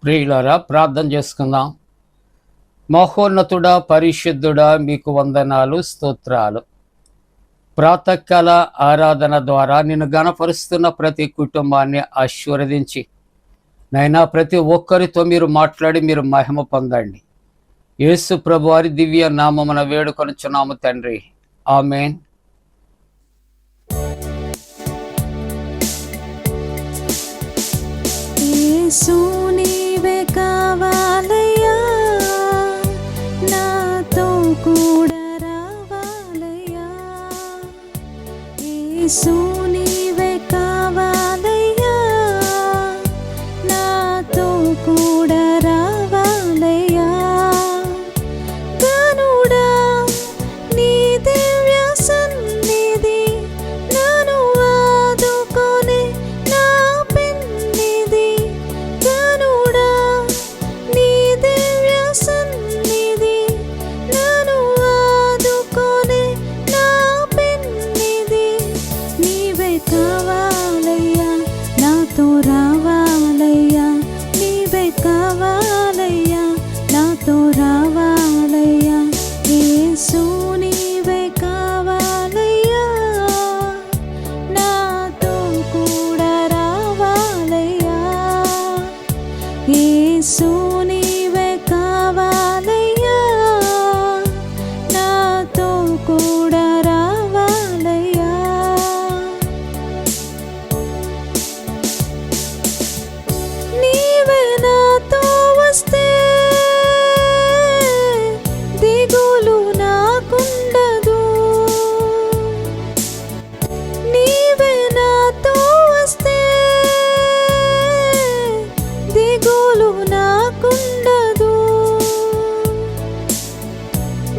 ప్రియులారా, ప్రార్థన చేసుకుందాం. మహోన్నతుడా, పరిశుద్ధుడా, మీకు వందనాలు, స్తోత్రాలు. ప్రాతకాల ఆరాధన ద్వారా నిన్ను గణపరుస్తున్న ప్రతి కుటుంబాన్ని ఆశీర్వదించి నైనా ప్రతి ఒక్కరితో మీరు మాట్లాడి మీరు మహిమ పొందండి. యేసు ప్రభు వారి దివ్య నామమున వేడుకొనుచున్నాము తండ్రి, ఆమేన్. యేసు నీవే కావాలయ్యా, నాతో కూడా రావాలయ్యా. యేసు నీవే కావాలయ్యా, నాతో కూడా రావాలయ్యా. కనుడా నీ దివ్య సన్నిధి నన్ను ఆదుకొనే నా పెన్నిధి. కనుడా నీ దివ్య సన్నిధి నన్ను ఆదుకొనే నా పెన్నిధి. నీవే కావాలయ్యా, నాతో రావాలయ్యా. నీవే కావాలయ్యా, నాతో రావాలయ్యా. యేసు నీవే కావాలయ్యా, నాతో కూడా రావాలయ్యా. యేసు నీవే కావాలయ్యా, నాతో కూడా రావాలయ్యా. నీవే నాతో వస్తే దిగులు నాకుండదు. నీవే నాతో వస్తే దిగులు నాకుండదు.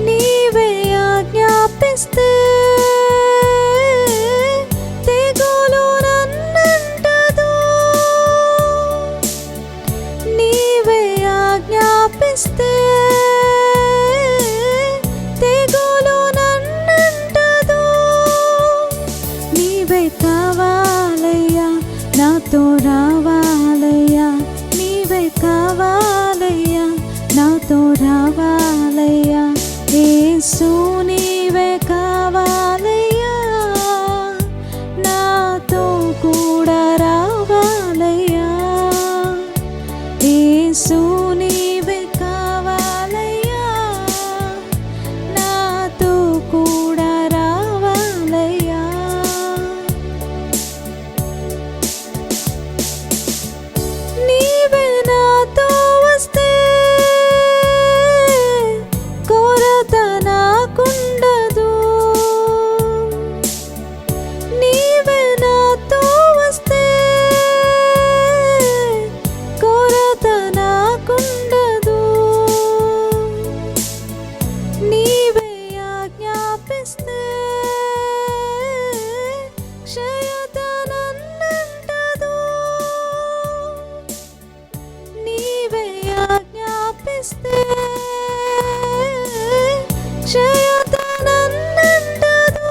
నీవే ఆజ్ఞాపిస్తే తెగులు నన్నంటదు. నీవే ఆజ్ఞాపిస్తే తెగులు నన్నంటదు. నీవే కావాలయ్యా, నాతో రావాలయ్యా. నీవే కావాలయ్యా, నాతో రావాలయ్యా. యేసు నీవే కావాలయ్యా, నాతో కూడా రావాలయ్యా. యేసు నీవే కావాలయ్యా, నాతో కూడా రావాలయ్యా. నీవే నాతో వస్తే కొరత నాకుండదు. నీవే నాతో వస్తే కొరత నాకుండదు. నీవే ఆజ్ఞాపిస్తే క్షయత నన్నంటదు. నీవే ఆజ్ఞాపిస్తే క్షయత నన్నంటదు.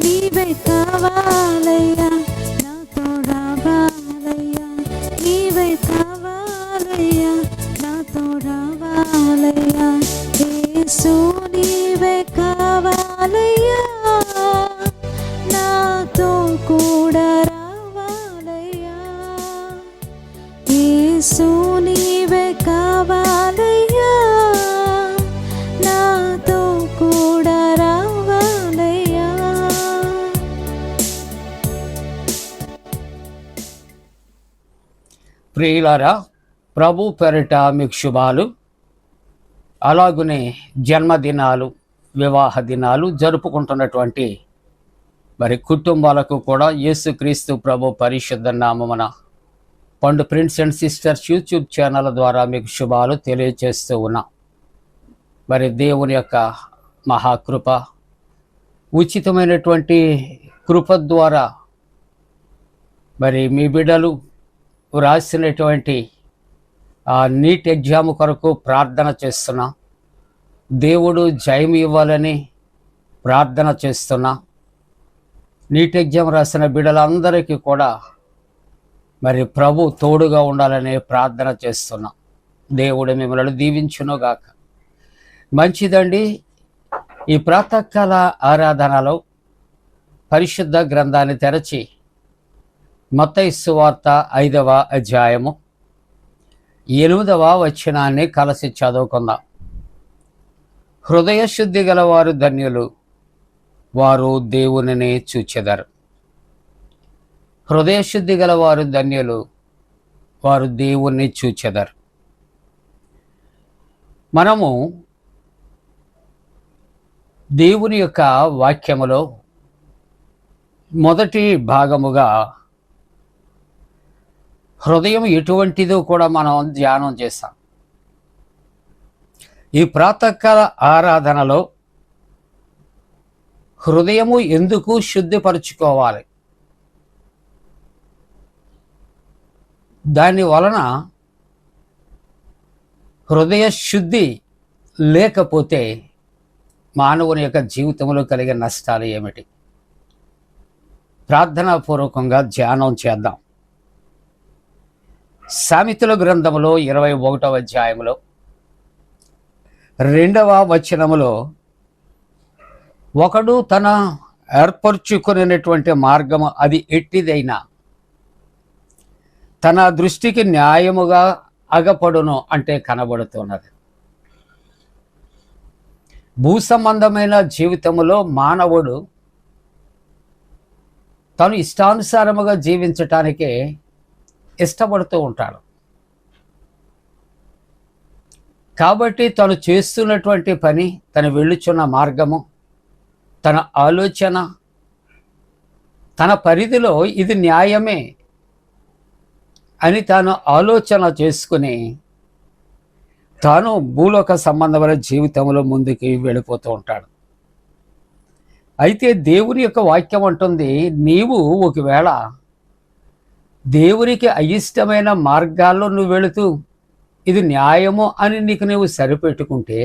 నీవే కావాలయ్యా, నాతో రావాలయ్యా. నీవే కావాలయ్యా, నాతో రావాలయ్యా. యేసు నీవే కావాలయ్యా, నాతో కూడా రావాలయ్యా. యేసు నీవే కావాలయ్యా, నాతో కూడా రావాలయ్యా. ప్రియులారా, ప్రభు పేరిట మీకు శుభాలు. అలాగునే జన్మదినాలు, వివాహ దినాలు జరుపుకుంటున్నటువంటి మరి కుటుంబాలకు కూడా యేసుక్రీస్తు ప్రభు పరిశుద్ధ నామమున పండు prince and sisters YouTube channel ద్వారా మీకు శుభాలు తెలియజేస్తూ ఉన్నాం. మరి దేవుని యొక్క మహాకృప, ఉచితమైనటువంటి కృప ద్వారా మరి మీ బిడ్డలు రాసినటువంటి ఆ నీట్ ఎగ్జామ్ కొరకు ప్రార్థన చేస్తున్నాం. దేవుడు జయం ఇవ్వాలని ప్రార్థన చేస్తున్నాం. నీట్ ఎగ్జామ్ రాసిన బిడ్డలందరికీ కూడా మరి ప్రభు తోడుగా ఉండాలని ప్రార్థన చేస్తున్నాం. దేవుడు మిమ్మల్ని దీవించునుగాక. మంచిదండి. ఈ ప్రాతకాల ఆరాధనలో పరిశుద్ధ గ్రంథాన్ని తెరచి మత్తయి సువార్త 5వ అధ్యాయము 8వ వచనాన్ని కలిసి చదువుకుందాం. హృదయ శుద్ధి గలవారు ధన్యులు, వారు దేవునిని చూచెదరు. హృదయ శుద్ధి గలవారు ధన్యులు, వారు దేవుణ్ణి చూచెదరు. మనము దేవుని యొక్క వాక్యములో మొదటి భాగముగా హృదయం ఎటువంటిదో కూడా మనం ధ్యానం చేస్తాం. ఈ ప్రాతకాల ఆరాధనలో హృదయము ఎందుకు శుద్ధిపరచుకోవాలి, దాని వలన హృదయ శుద్ధి లేకపోతే మానవుని యొక్క జీవితంలో కలిగే నష్టాలు ఏమిటి, ప్రార్థనాపూర్వకంగా ధ్యానం చేద్దాం. సామెతల గ్రంథములో 21వ అధ్యాయములో 2వ వచనములో, ఒకడు తన ఏర్పరచుకునేటువంటి మార్గము అది ఎట్టిదైనా తన దృష్టికి న్యాయముగా అగపడును అంటే కనబడుతున్నది. భూ సంబంధమైన జీవితములో మానవుడు తను ఇష్టానుసారముగా జీవించటానికే ఇష్టపడుతూ ఉంటాడు. కాబట్టి తను చేస్తున్నటువంటి పని, తను వెళ్ళుచున్న మార్గము, తన ఆలోచన, తన పరిధిలో ఇది న్యాయమే అని తాను ఆలోచన చేసుకుని తాను భూలోక సంబంధమైన జీవితంలో ముందుకు వెళ్ళిపోతూ ఉంటాడు. అయితే దేవుని యొక్క వాక్యం అంటుంది, నీవు ఒకవేళ దేవునికి అయిష్టమైన మార్గాల్లో నువ్వు వెళుతూ ఇది న్యాయము అని నీకు నువ్వు సరిపెట్టుకుంటే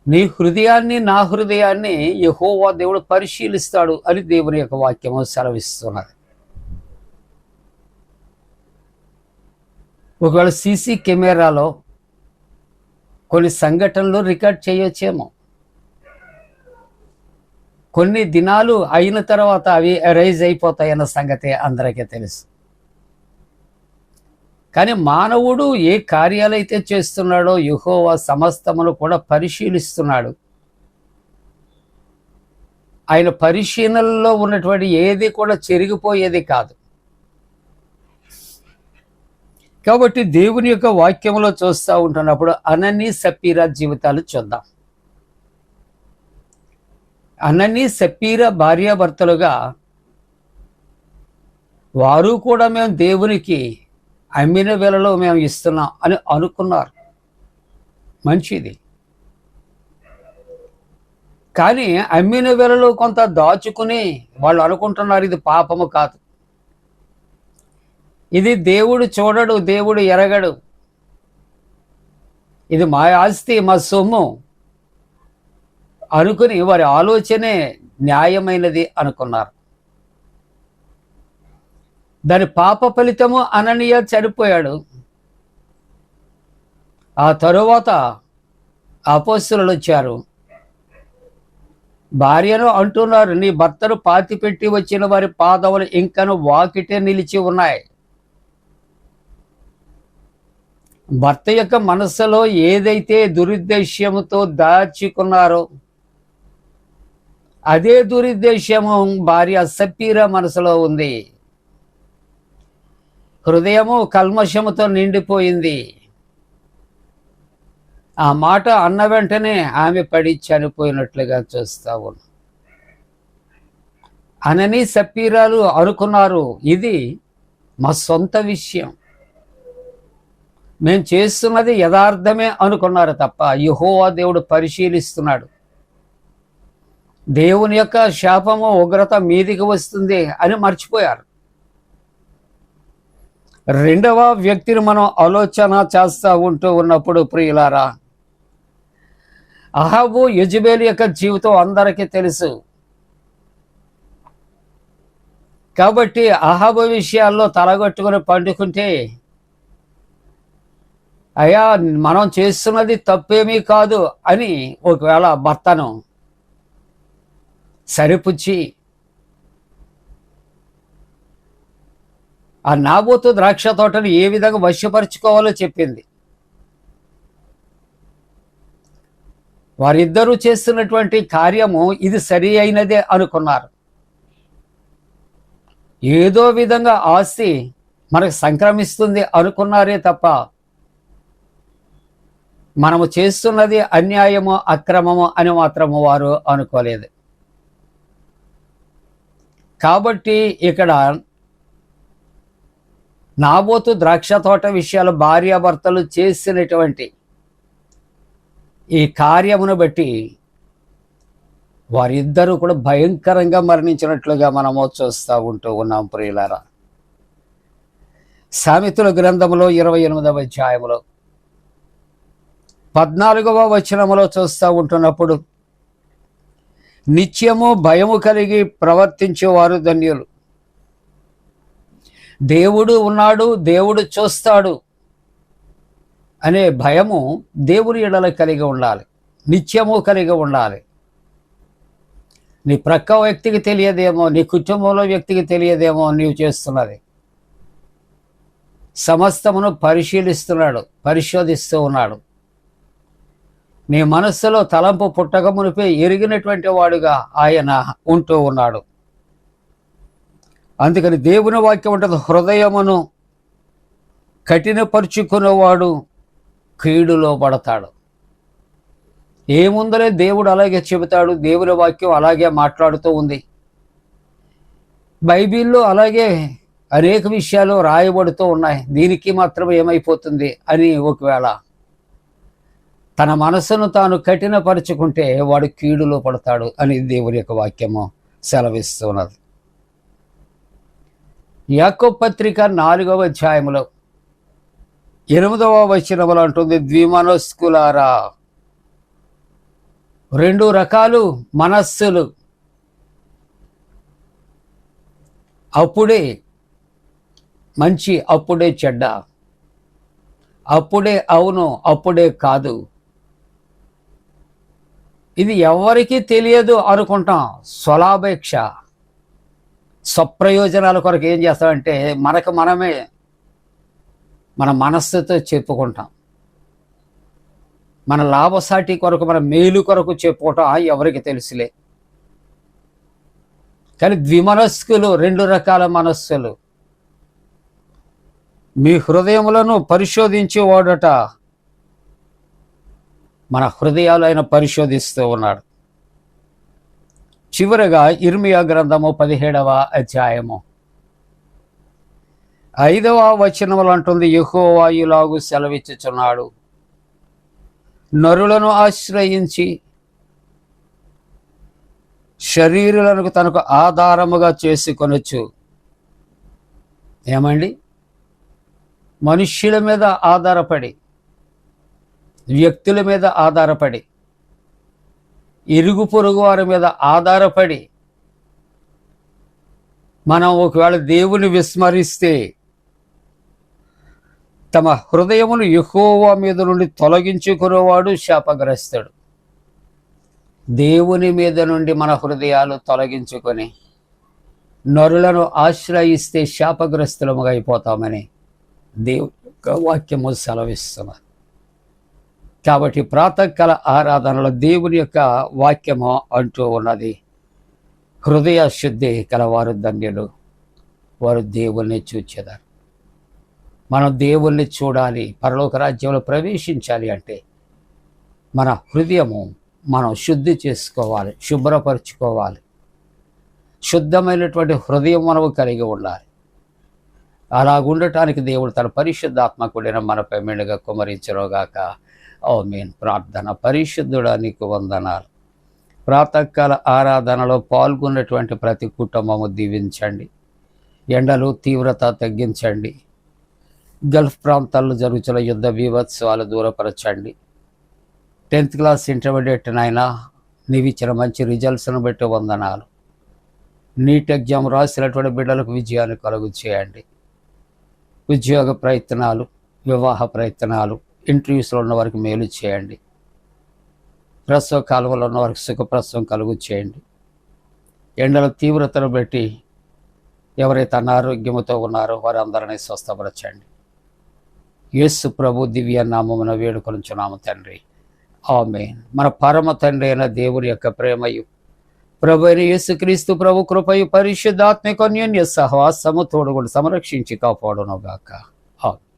నీ హృదయాన్ని, నా హృదయాన్ని యెహోవా దేవుడు పరిశీలిస్తాడు అని దేవుని యొక్క వాక్యము సెలవిస్తున్నది. ఒకవేళ సీసీ కెమెరాలో కొన్ని సంఘటనలు రికార్డ్ చేయొచ్చేమో, కొన్ని దినాలు అయిన తర్వాత అవి ఎరైజ్ అయిపోతాయన్న సంగతి అందరికీ తెలుసు. కానీ మానవుడు ఏ కార్యాలైతే చేస్తున్నాడో యెహోవా సమస్తమును కూడా పరిశీలిస్తున్నాడు. ఆయన పరిశీలనలో ఉన్నటువంటి ఏది కూడా చెరిగిపోయేది కాదు. కాబట్టి దేవుని యొక్క వాక్యంలో చూస్తూ ఉంటున్నప్పుడు అననీ సప్పీరా జీవితాలు చూద్దాం. అననీ సప్పీరా భార్యాభర్తలుగా వారు కూడా మేము దేవునికి అమ్మిన వేళలో మేము ఇస్తున్నాం అని అనుకున్నారు. మంచిది. కానీ అమ్మిన వేళలో కొంత దాచుకుని వాళ్ళు అనుకుంటున్నారు ఇది పాపము కాదు, ఇది దేవుడు చూడడు, దేవుడు ఎరగడు, ఇది మా ఆస్తి, మా సొమ్ము అనుకుని వారి ఆలోచనే న్యాయమైనది అనుకున్నారు. దాని పాప ఫలితము అననీయ చనిపోయాడు. ఆ తరువాత అపోస్తలులు వచ్చారు. భార్యను అంటున్నారు, నీ భర్తను పాతిపెట్టి వచ్చిన వారి పాదములు ఇంకను వాకిటే నిలిచి ఉన్నాయి. భర్త యొక్క మనస్సులో ఏదైతే దురుద్దేశ్యముతో దాచుకున్నారో అదే దురుద్దేశ్యము భార్య సప్పీరా మనసులో ఉంది. హృదయము కల్మషముతో నిండిపోయింది. ఆ మాట అన్న వెంటనే ఆమె పడి చనిపోయినట్లుగా చూస్తా ఉన్నాం. అననీ సప్పీరాలు అనుకున్నారు ఇది మా సొంత విషయం, మేము చేస్తున్నది యథార్థమే అనుకున్నారు తప్ప యెహోవా దేవుడు పరిశీలిస్తున్నాడు, దేవుని యొక్క శాపము ఉగ్రత మీదికి వస్తుంది అని మర్చిపోయారు. రెండవ వ్యక్తిని మనం ఆలోచన చేస్తూ ఉంటూ ఉన్నప్పుడు ప్రియులారా, అహాబు యెజెబెలు యొక్క జీవితం అందరికీ తెలుసు. కాబట్టి అహాబు విషయాల్లో తలగొట్టుకుని పండుకుంటే, అయ్యా మనం చేస్తున్నది తప్పేమీ కాదు అని ఒకవేళ భర్తను సరిపుచ్చి ఆ నాబోతు ద్రాక్ష తోటను ఏ విధంగా వశపరుచుకోవాలో చెప్పింది. వారిద్దరూ చేస్తున్నటువంటి కార్యము ఇది సరి అయినదే అనుకున్నారు. ఏదో విధంగా ఆస్తి మనకు సంక్రమిస్తుంది అనుకున్నారే తప్ప మనము చేస్తున్నది అన్యాయము అక్రమము అని మాత్రము వారు అనుకోలేదు. కాబట్టి ఇక్కడ నాబోతు ద్రాక్ష తోట విషయాలు భార్యాభర్తలు చేసినటువంటి ఈ కార్యమును బట్టి వారిద్దరూ కూడా భయంకరంగా మరణించినట్లుగా మనము చూస్తూ ఉంటూ ఉన్నాం ప్రియులారా. సామెతల గ్రంథములో 28వ అధ్యాయములో 14వ వచనములో చూస్తూ ఉంటున్నప్పుడు, నిత్యము భయము కలిగి ప్రవర్తించేవారు ధన్యులు. దేవుడు ఉన్నాడు, దేవుడు చూస్తాడు అనే భయము దేవుని ఎడల కలిగి ఉండాలి, నిత్యము కలిగి ఉండాలి. నీ ప్రక్క వ్యక్తికి తెలియదేమో, నీ కుటుంబంలో వ్యక్తికి తెలియదేమో నీవు చేస్తున్నది. సమస్తమును పరిశోధిస్తూ ఉన్నాడు. నీ మనస్సులో తలంపు పుట్టక మునిపే ఎరిగినటువంటి వాడుగా ఆయన ఉంటూ ఉన్నాడు. అందుకని దేవుని వాక్యం ఉంటుంది, హృదయమును కఠినపరుచుకునేవాడు కీడులో పడతాడు. ఏముందలే దేవుడు అలాగే చెబుతాడు, దేవుని వాక్యం అలాగే మాట్లాడుతూ ఉంది. బైబిల్లో అలాగే అనేక విషయాలు రాయబడుతూ ఉన్నాయి, దీనికి మాత్రం ఏమైపోతుంది అని ఒకవేళ తన మనసును తాను కఠినపరుచుకుంటే వాడు కీడులో పడతాడు అని దేవుని యొక్క వాక్యము సెలవిస్తున్నది. యాకోబు పత్రిక 4వ అధ్యాయములో 8వ వచనములో అంటుంది, ద్విమనస్కులారా, 2 రకాలు మనస్సులు, అప్పుడే మంచి అప్పుడే చెడ్డ, అప్పుడే అవును అప్పుడే కాదు. ఇది ఎవరికి తెలియదు అనుకుంటాం. స్వలాపేక్ష, స్వప్రయోజనాల కొరకు ఏం చేస్తామంటే మనమే మన మనస్సుతో చెప్పుకుంటాం. మన లాభసాటి కొరకు, మన మేలు కొరకు చెప్పుకోవటం ఎవరికి తెలుసులే. కానీ ద్విమనస్కులు, 2 రకాల మనస్సులు. మీ హృదయములను పరిశోధించేవాడట, మన హృదయాలు ఆయన పరిశోధిస్తూ ఉన్నాడు. చివరగా ఇర్మియా గ్రంథము 17వ అధ్యాయము 5వ వచనములు అంటుంది, యెహోవా ఇలాగు సెలవిచ్చుచున్నాడు, నరులను ఆశ్రయించి శరీరులను తనకు ఆధారముగా చేసుకొనొచ్చు. ఏమండి, మనుష్యుల మీద ఆధారపడి, వ్యక్తుల మీద ఆధారపడి, ఇరుగు పొరుగు వారి మీద ఆధారపడి మనం ఒకవేళ దేవుని విస్మరిస్తే తమ హృదయమును యెహోవా మీద నుండి తొలగించుకునేవాడు శాపగ్రస్తుడు. దేవుని మీద నుండి మన హృదయాలు తొలగించుకొని నరులను ఆశ్రయిస్తే శాపగ్రస్తులముగా అయిపోతామని దేవుని యొక్క వాక్యము సెలవిస్తున్నారు. కాబట్టి ప్రాతకాల ఆరాధనలో దేవుని యొక్క వాక్యము అంటూ ఉన్నది, హృదయ శుద్ధి కలవారు ధన్యులు, వారు దేవుల్ని చూచెదరు. మనం దేవుల్ని చూడాలి, పరలోక రాజ్యంలో ప్రవేశించాలి అంటే మన హృదయము మనం శుద్ధి చేసుకోవాలి, శుభ్రపరచుకోవాలి. శుద్ధమైనటువంటి హృదయం మనము కలిగి ఉండాలి. అలాగుండటానికి దేవుడు తన పరిశుద్ధాత్మకుడిన మనపై మెండుగా కుమరించరోగాక. ఆమేన్. ప్రార్థన. పరిశుద్ధుడా నీకు వందనాలు. ప్రాతకాల ఆరాధనలో పాల్గొన్నటువంటి ప్రతి కుటుంబము దీవించండి. ఎండలు తీవ్రత తగ్గించండి. గల్ఫ్ ప్రాంతాల్లో జరుగుతున్న యుద్ధ బీభత్సవాలు దూరపరచండి. 10th క్లాస్ ఇంటర్మీడియట్ నైనా నీవిచ్చిన మంచి రిజల్ట్స్ను బట్టి వందనాలు. నీట్ ఎగ్జామ్ రాసినటువంటి బిడ్డలకు విజయాన్ని కలుగు చేయండి. ఉద్యోగ ప్రయత్నాలు, వివాహ ప్రయత్నాలు, ఇంటర్వ్యూస్లో ఉన్న వారికి మేలు చేయండి. ప్రసవ కాలువలో ఉన్న వారికి సుఖప్రసవం కలుగు చేయండి. ఎండల తీవ్రతను బట్టి ఎవరైతే అనారోగ్యముతో ఉన్నారో వారందరినీ స్వస్థపరచండి. యేసు ప్రభు దివ్య నామమున వేడుకొనుచున్నాము తండ్రి, ఆమేన్. మన పరమ తండ్రి అయిన దేవుని యొక్క ప్రేమయు, ప్రభు అయిన యేసుక్రీస్తు ప్రభు కృపయు, పరిశుద్ధాత్మిక అన్యోన్య సహవాసము తోడుగుండి సంరక్షించి కాపాడును గాక. ఆమేన్.